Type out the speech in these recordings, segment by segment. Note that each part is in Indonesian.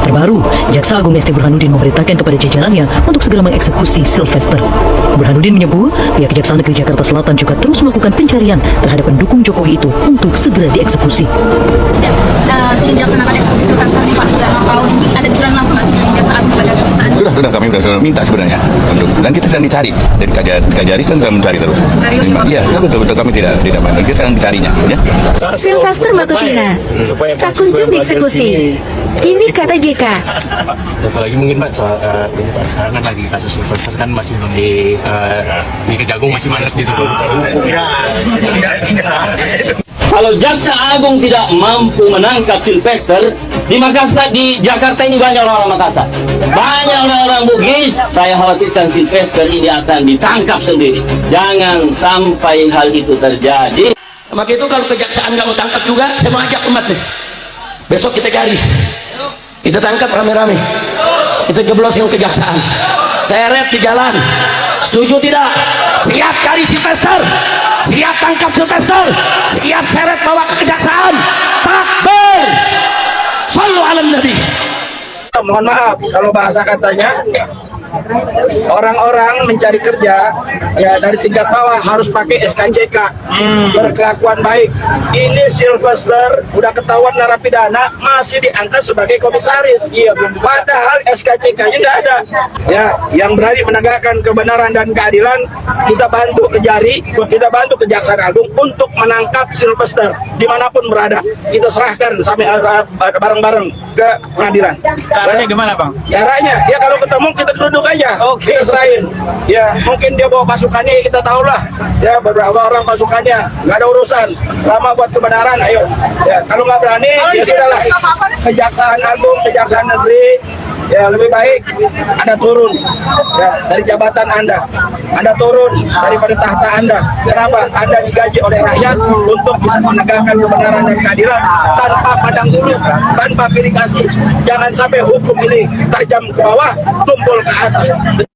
Terbaru, Jaksa Agung ST Burhanuddin memerintahkan kepada jajarannya untuk segera mengeksekusi Sylvester. Burhanuddin menyebut pihak Kejaksaan Negeri Jakarta Selatan juga terus melakukan pencarian terhadap pendukung Jokowi itu untuk segera dieksekusi. Tidak dilaksanakan eksekusi Sylvester nih Pak, sudah 6 tahun. Ada teguran langsung nggak sih dari Kejaksaan kepada Kejaksaan? Sudah kami sudah minta sebenarnya untuk, dan kita sedang dicari dari Kajari kan kami mencari terus. Serius Pak? Iya, betul kami tidak main, kita sedang dicarinya. Ya. Sylvester Matutina tak kunjung dieksekusi. Ini kata JK. Apalagi mungkin Pak soal ini Pak, sekarang kan lagi kasus Sylvester kan masih belum di Kejagung masih banyak gitu. Kalau Jaksa Agung tidak mampu menangkap Sylvester di Makassar, di Jakarta ini banyak orang Makassar, banyak orang Bugis. Saya khawatirkan Sylvester ini akan ditangkap sendiri. Jangan sampai hal itu terjadi. Maka itu kalau kejaksaan nggak mau tangkap juga, saya mau ajak umat nih. Besok kita cari, kita tangkap rame-rame, kita jeblosin kejaksaan. Saya red di jalan. Setuju tidak? Siap cari Sylvester, siap tangkap Sylvester, siap seret bawa ke kejaksaan. Takbir, sallu ala nabi. Mohon maaf kalau bahasa katanya orang-orang mencari kerja ya dari tingkat bawah harus pakai SKCK, berkelakuan baik. Ini Sylvester udah ketahuan narapidana masih diangkat sebagai komisaris, padahal SKCK-nya nggak ada. Ya, yang berani menegakkan kebenaran dan keadilan, kita bantu Kejari, kita bantu Kejaksaan Agung untuk menangkap Sylvester dimanapun berada. Kita serahkan sampai bareng-bareng ke pengadilan. Caranya gimana Bang? Caranya, ya kalau ketemu kita duduk aja, kita serahin. Ya mungkin dia bawa pasukannya, ya kita tahu lah. Ya beberapa orang pasukannya, nggak ada urusan. Selama buat kebenaran, ayo. Ya kalau nggak berani, ya sudahlah. Kejaksaan Agung, Kejaksaan Negeri, ya lebih baik Anda turun ya dari jabatan Anda turun daripada tahta Anda. Kenapa? Anda digaji oleh rakyat untuk bisa menegakkan kebenaran dan keadilan tanpa pandang bulu, tanpa pilih kasih. Jangan sampai hukum ini tajam ke bawah, tumpul ke atas.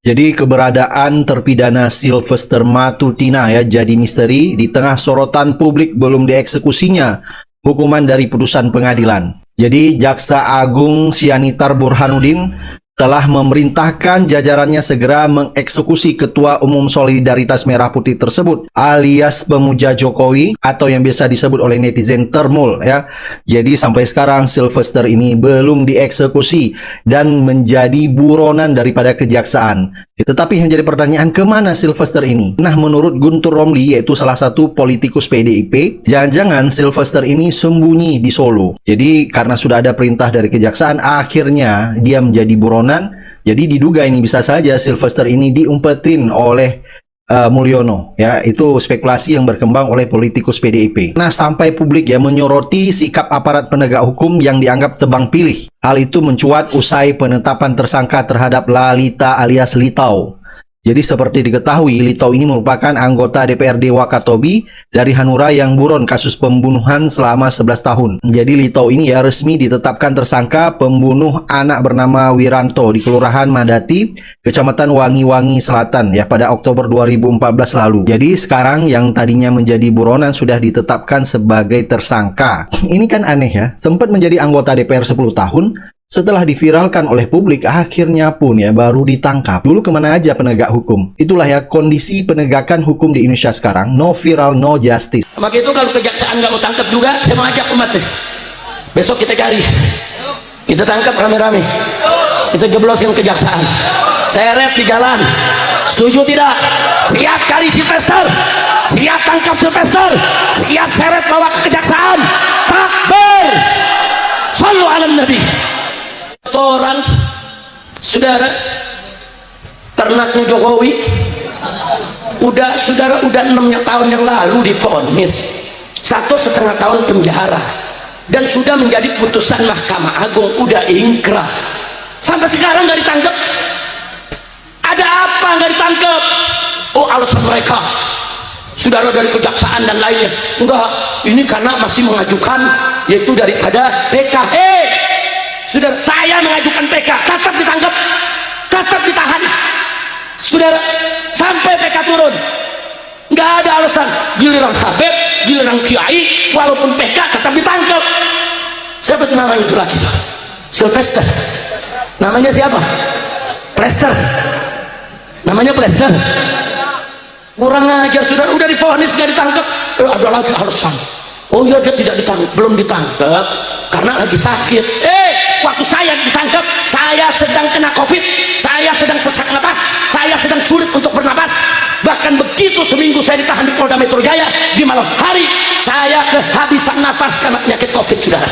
Jadi keberadaan terpidana Sylvester Matutina ya jadi misteri di tengah sorotan publik belum dieksekusinya hukuman dari putusan pengadilan. Jadi Jaksa Agung Sianitar Burhanuddin telah memerintahkan jajarannya segera mengeksekusi Ketua Umum Solidaritas Merah Putih tersebut alias pemuja Jokowi atau yang biasa disebut oleh netizen Termul ya. Jadi sampai sekarang Sylvester ini belum dieksekusi dan menjadi buronan daripada kejaksaan. Tetapi yang jadi pertanyaan, kemana Sylvester ini? Nah, menurut Guntur Romli, yaitu salah satu politikus PDIP, jangan-jangan Sylvester ini sembunyi di Solo. Jadi karena sudah ada perintah dari kejaksaan, akhirnya dia menjadi buronan. Jadi diduga ini bisa saja Sylvester ini diumpetin oleh Mulyono. Ya, itu spekulasi yang berkembang oleh politikus PDIP. Nah, sampai publik ya menyoroti sikap aparat penegak hukum yang dianggap tebang pilih. Hal itu mencuat usai penetapan tersangka terhadap Lalita alias Litau. Jadi seperti diketahui, Litau ini merupakan anggota DPRD Wakatobi dari Hanura yang buron kasus pembunuhan selama 11 tahun. Jadi Litau ini ya resmi ditetapkan tersangka pembunuh anak bernama Wiranto di Kelurahan Madati, Kecamatan Wangi-Wangi Selatan ya pada Oktober 2014 lalu. Jadi sekarang yang tadinya menjadi buronan sudah ditetapkan sebagai tersangka. Ini kan aneh ya, sempat menjadi anggota DPR 10 tahun, setelah diviralkan oleh publik, akhirnya pun ya baru ditangkap. Dulu kemana aja penegak hukum? Itulah ya kondisi penegakan hukum di Indonesia sekarang. No viral, no justice. Maka itu kalau kejaksaan nggak mau tangkap juga, saya mau ajak umat nih. Besok kita cari, kita tangkap rame-rame, kita jeblosin kejaksaan. Saya red di jalan. Setuju tidak? Siap cari Sylvester, siap tangkap Sylvester, siap seret bawa ke kejaksaan. Takbir, sallu ala nabi. Orang saudara ternaknya Jokowi udah 6 tahun yang lalu divonis 1,5 tahun penjara dan sudah menjadi putusan Mahkamah Agung, udah ingkrah. Sampai sekarang nggak ditangkap. Ada apa nggak ditangkap? Oh, alasan mereka saudara dari kejaksaan dan lainnya enggak, ini karena masih mengajukan yaitu daripada PK. Saudara, saya mengajukan PK, tetap ditangkap, tetap ditahan. Saudara, sampai PK turun, nggak ada alasan. Giliran Habib, giliran Kiai, walaupun PK tetap ditangkap. Siapa nama itu lagi? Sylvester. Namanya siapa? Plester. Namanya Plester. Kurang ajar, sudah udah divonis nggak ditangkap. Ada lagi alasan. Oh iya, dia tidak ditangkap, belum ditangkap karena lagi sakit. Waktu saya ditangkap, saya sedang kena COVID, saya sedang sesak napas, saya sedang sulit untuk bernapas. Bahkan begitu seminggu saya ditahan di Polda Metro Jaya, di malam hari saya kehabisan nafas karena penyakit COVID, saudara.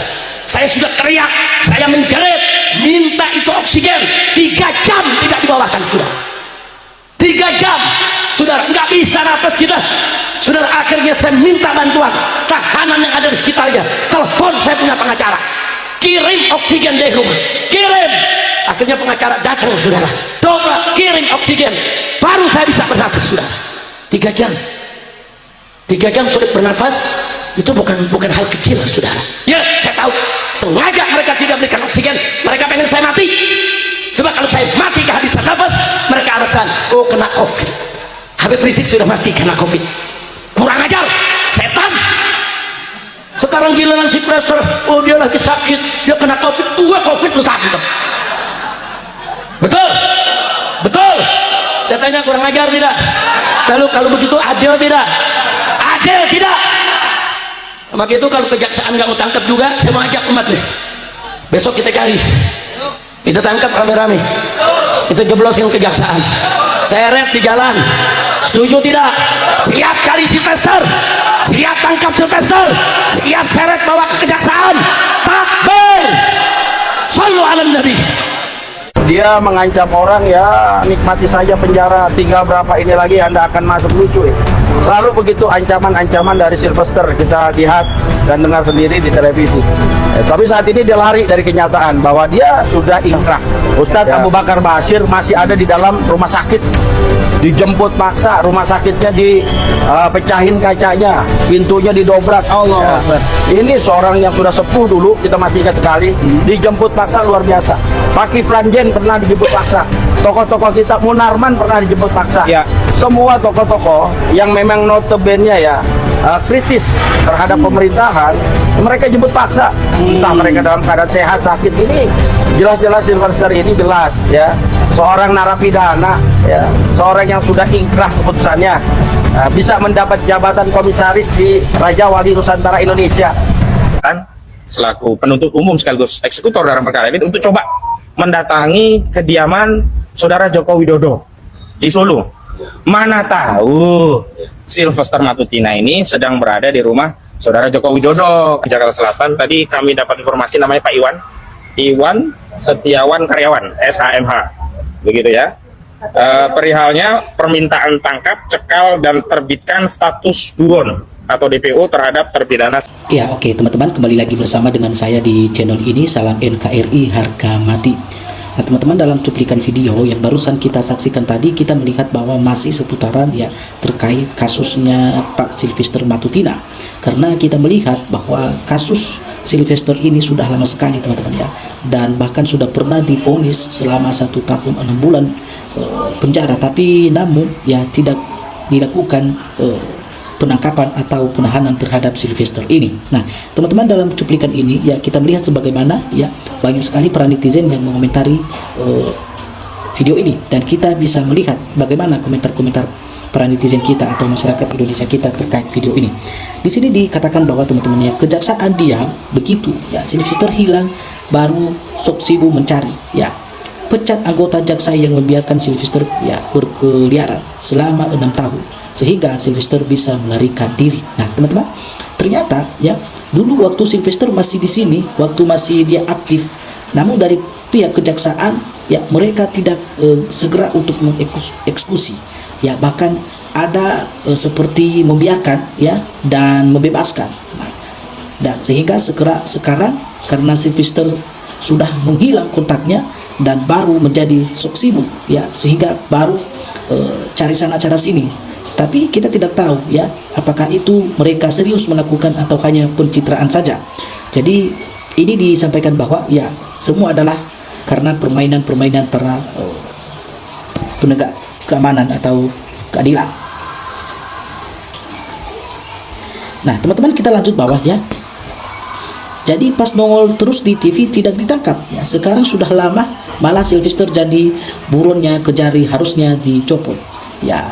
Saya sudah teriak, saya menjerit, minta itu oksigen. 3 jam tidak dibawakan, saudara. 3 jam, saudara, nggak bisa nafas kita. Saudara, akhirnya saya minta bantuan tahanan yang ada di sekitarnya. Telepon, saya punya pengacara, kirim oksigen dari rumah, kirim. Akhirnya pengacara datang, saudara, dobrak, kirim oksigen, baru saya bisa bernafas, saudara. 3 jam, 3 jam sulit bernafas. Itu bukan hal kecil, saudara. Ya, saya tahu sengaja mereka tidak berikan oksigen, mereka pengen saya mati. Sebab kalau saya mati kehabisan nafas, mereka alasan, oh kena COVID. Habib Rizik sudah mati kena COVID. Kurang ajar, setan. Sekarang giliran si Plester, oh dia lagi sakit, dia kena COVID, gua COVID lu tangkap. Betul? Betul? Saya tanya, kurang ajar tidak? Lalu kalau begitu adil tidak? Adil tidak? Maka itu kalau kejaksaan nggak mau tangkap juga, saya mau ajak umat nih. Besok kita cari, kita tangkap rame-rame, kita jeblosin kejaksaan, seret di jalan. Setuju tidak? Siap cari Sylvester, siap tangkap Sylvester, siap seret bawa ke kejaksaan. Takbir, sallu ala nabi. Dia mengancam orang, ya nikmati saja penjara, tinggal berapa ini lagi Anda akan masuk, lucu ya. Selalu begitu ancaman-ancaman dari Sylvester, kita lihat dan dengar sendiri di televisi. Tapi saat ini dia lari dari kenyataan bahwa dia sudah ingkrah. Ustadz Abu Bakar Bashir masih ada di dalam rumah sakit, dijemput paksa, rumah sakitnya dipecahin kacanya, pintunya didobrak. Allah. Ini seorang yang sudah sepuh dulu, kita masih ingat sekali, dijemput paksa luar biasa. Pak Kiflan Zen pernah dijemput paksa, tokoh-tokoh kita, Munarman pernah dijemput paksa. Semua tokoh-tokoh yang memang notabene ya kritis terhadap pemerintahan, mereka jemput paksa. Entah mereka dalam keadaan sehat, sakit, ini jelas-jelas Sylvester ini jelas ya seorang narapidana, ya seorang yang sudah ingkrah keputusannya, bisa mendapat jabatan komisaris di Raja Wali Nusantara Indonesia. Kan selaku penuntut umum sekaligus eksekutor dalam perkara ini untuk coba mendatangi kediaman Saudara Joko Widodo di Solo. Mana tahu Sylvester Matutina ini sedang berada di rumah Saudara Joko Widodo di Jakarta Selatan. Tadi kami dapat informasi namanya Pak Iwan Setiawan Karyawan SHMH, begitu ya. Perihalnya permintaan tangkap, cekal dan terbitkan status buron atau DPO terhadap terpidana. Ya, oke teman-teman, kembali lagi bersama dengan saya di channel ini. Salam NKRI harga mati. Nah teman-teman, dalam cuplikan video yang barusan kita saksikan tadi, kita melihat bahwa masih seputaran ya terkait kasusnya Pak Sylvester Matutina. Karena kita melihat bahwa kasus Sylvester ini sudah lama sekali teman-teman ya, dan bahkan sudah pernah divonis selama 1 tahun 6 bulan penjara, tapi namun ya tidak dilakukan penangkapan atau penahanan terhadap Sylvester ini. Nah teman-teman, dalam cuplikan ini ya kita melihat sebagaimana ya banyak sekali para netizen yang mengomentari video ini, dan kita bisa melihat bagaimana komentar-komentar para netizen kita atau masyarakat Indonesia kita terkait video ini. Di sini dikatakan bahwa teman-teman ya, kejaksaan diam begitu ya Sylvester hilang, baru sok sibuk mencari ya, pecat anggota jaksa yang membiarkan Sylvester ya berkeliaran selama 6 tahun sehingga Sylvester bisa melarikan diri. Nah teman-teman, ternyata ya dulu waktu Sylvester masih di sini, waktu masih dia aktif, namun dari pihak kejaksaan ya mereka tidak segera untuk mengeksekusi ya, bahkan ada seperti membiarkan ya dan membebaskan. Nah, dan sehingga sekarang karena Sylvester sudah menghilang kontaknya dan baru menjadi sok sibuk ya, sehingga baru cari sana cara sini. Tapi kita tidak tahu ya apakah itu mereka serius melakukan atau hanya pencitraan saja. Jadi ini disampaikan bahwa ya semua adalah karena permainan-permainan para penegak keamanan atau keadilan. Nah teman-teman, kita lanjut bawah ya. Jadi pas nongol terus di TV tidak ditangkap. Ya, sekarang sudah lama malah Sylvester jadi buronnya Kejari harusnya dicopot. Ya,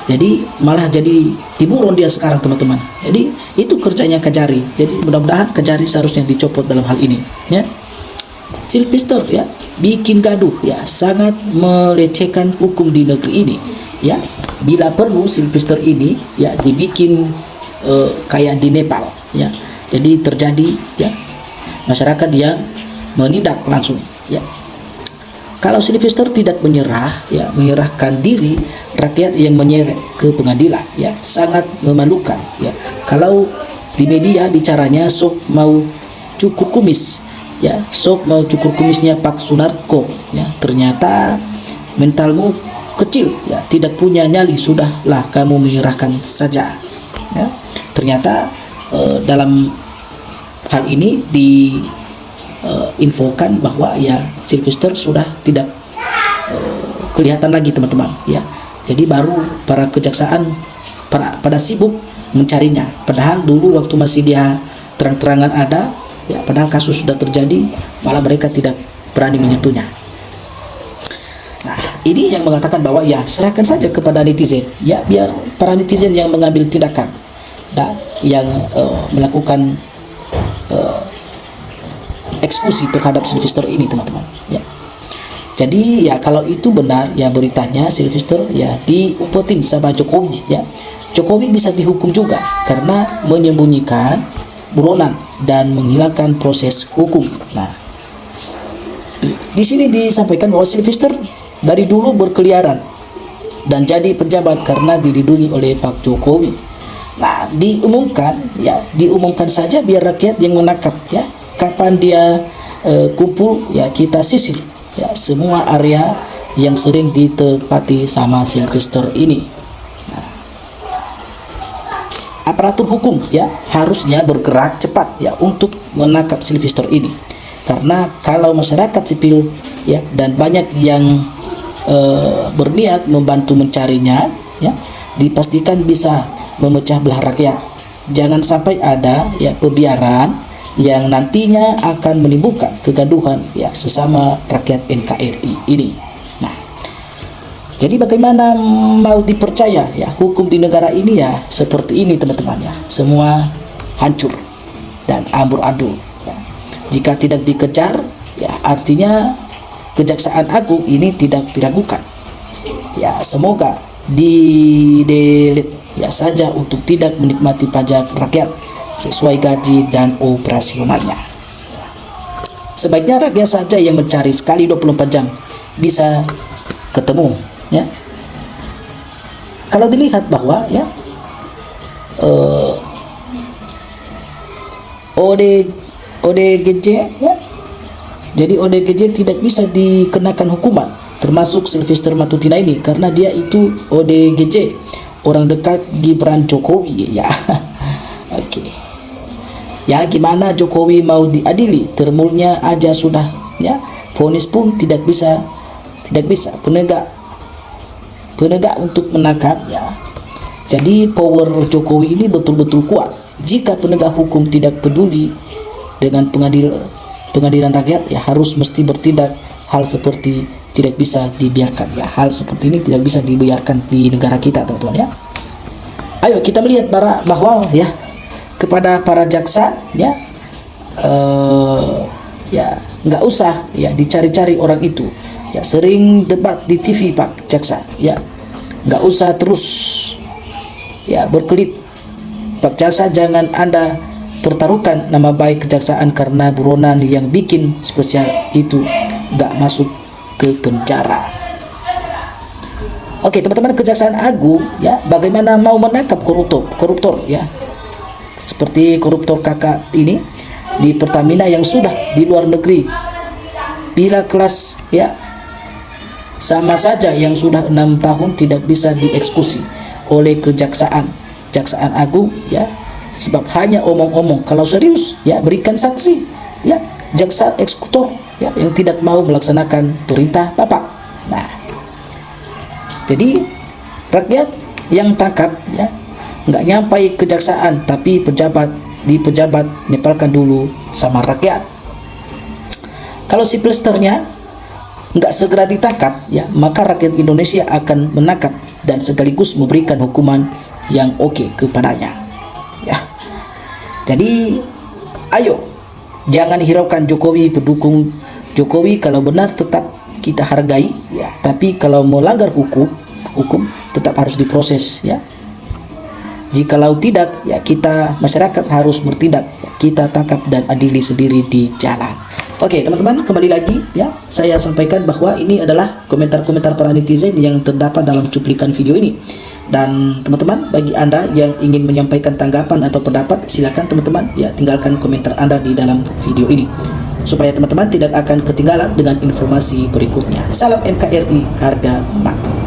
jadi malah jadi diburon dia sekarang teman-teman. Jadi itu kerjanya Kejari. Jadi mudah-mudahan Kejari seharusnya dicopot dalam hal ini. Ya, Sylvester ya bikin gaduh ya, sangat melecehkan hukum di negeri ini. Ya, bila perlu Sylvester ini ya dibikin kayak di Nepal. Ya, jadi terjadi ya masyarakat yang menindak langsung ya. Kalau Sylvester tidak menyerah ya, menyerahkan diri, rakyat yang menyeret ke pengadilan ya, sangat memalukan ya. Kalau di media bicaranya sok mau cukur kumis ya, sok mau cukur kumisnya Pak Sunarko ya, ternyata mentalmu kecil ya, tidak punya nyali, sudahlah kamu menyerahkan saja ya. Ternyata dalam hal ini diinfokan bahwa ya Sylvester sudah tidak kelihatan lagi teman-teman ya. Jadi baru para kejaksaan pada sibuk mencarinya, padahal dulu waktu masih dia terang-terangan ada ya, padahal kasus sudah terjadi malah mereka tidak berani menyentuhnya. Nah, ini yang mengatakan bahwa ya serahkan saja kepada netizen ya, biar para netizen yang mengambil tindakan dan yang melakukan eksekusi terhadap Sylvester ini teman-teman ya. Jadi ya kalau itu benar ya beritanya, Sylvester ya diumpetin sama Jokowi ya, Jokowi bisa dihukum juga karena menyembunyikan buronan dan menghilangkan proses hukum. Nah, di sini disampaikan bahwa Sylvester dari dulu berkeliaran dan jadi pejabat karena dilindungi oleh Pak Jokowi. Nah, diumumkan saja biar rakyat yang menangkap ya. Kapan dia kumpul ya, kita sisir ya semua area yang sering ditempati sama Sylvester ini. Nah, aparatur hukum ya harusnya bergerak cepat ya untuk menangkap Sylvester ini, karena kalau masyarakat sipil ya dan banyak yang berniat membantu mencarinya ya, dipastikan bisa memecah belah rakyat. Jangan sampai ada ya pembiaran yang nantinya akan menimbulkan kegaduhan ya sesama rakyat NKRI ini. Nah, jadi bagaimana mau dipercaya ya hukum di negara ini ya seperti ini teman-teman ya, semua hancur dan amburadul ya. Jika tidak dikejar ya artinya Kejaksaan Agung ini tidak diragukan ya, semoga di-delete ya saja untuk tidak menikmati pajak rakyat sesuai gaji dan operasionalnya. Sebaiknya rakyat saja yang mencari, sekali 24 jam bisa ketemu ya. Kalau dilihat bahwa ya ODGJ ya, jadi ODGJ tidak bisa dikenakan hukuman termasuk Sylvester Matutina ini karena dia itu ODGJ, orang dekat Gibran Jokowi ya. Oke. Ya gimana Jokowi mau diadili, termulnya aja sudah ya, vonis pun tidak bisa penegak untuk menangkap ya. Jadi power Jokowi ini betul-betul kuat. Jika penegak hukum tidak peduli dengan pengadilan rakyat ya, harus mesti bertindak. Hal seperti tidak bisa dibiarkan ya, hal seperti ini tidak bisa dibiarkan di negara kita teman-teman ya. Ayo kita melihat bahwa ya kepada para jaksa ya, ya nggak usah ya dicari-cari orang itu ya, sering debat di TV Pak Jaksa ya, nggak usah terus ya berkelit Pak Jaksa, jangan Anda pertaruhkan nama baik kejaksaan karena buronan yang bikin spesial itu nggak masuk ke penjara. Oke teman-teman, Kejaksaan Agung ya bagaimana mau menangkap koruptor ya, seperti koruptor kakak ini di Pertamina yang sudah di luar negeri, bila kelas ya sama saja yang sudah 6 tahun tidak bisa dieksekusi oleh Kejaksaan Agung ya, sebab hanya omong-omong. Kalau serius ya berikan saksi ya, jaksa eksekutor ya yang tidak mau melaksanakan perintah Bapak. Nah, jadi rakyat yang tangkap ya nggak nyampai kejaksaan tapi pejabat di pejabat, nepalkan dulu sama rakyat. Kalau si Plesternya nggak segera ditangkap, ya maka rakyat Indonesia akan menangkap dan sekaligus memberikan hukuman yang oke kepadanya. Ya, jadi ayo jangan hiraukan Jokowi, pendukung Jokowi. Kalau benar tetap kita hargai, ya. Tapi kalau melanggar hukum tetap harus diproses, ya. Jikalau tidak, ya kita masyarakat harus bertindak, ya. Kita tangkap dan adili sendiri di jalan. Oke teman-teman, kembali lagi ya, saya sampaikan bahwa ini adalah komentar-komentar para netizen yang terdapat dalam cuplikan video ini. Dan teman-teman, bagi Anda yang ingin menyampaikan tanggapan atau pendapat, silakan teman-teman ya tinggalkan komentar Anda di dalam video ini, supaya teman-teman tidak akan ketinggalan dengan informasi berikutnya. Salam NKRI harga mati.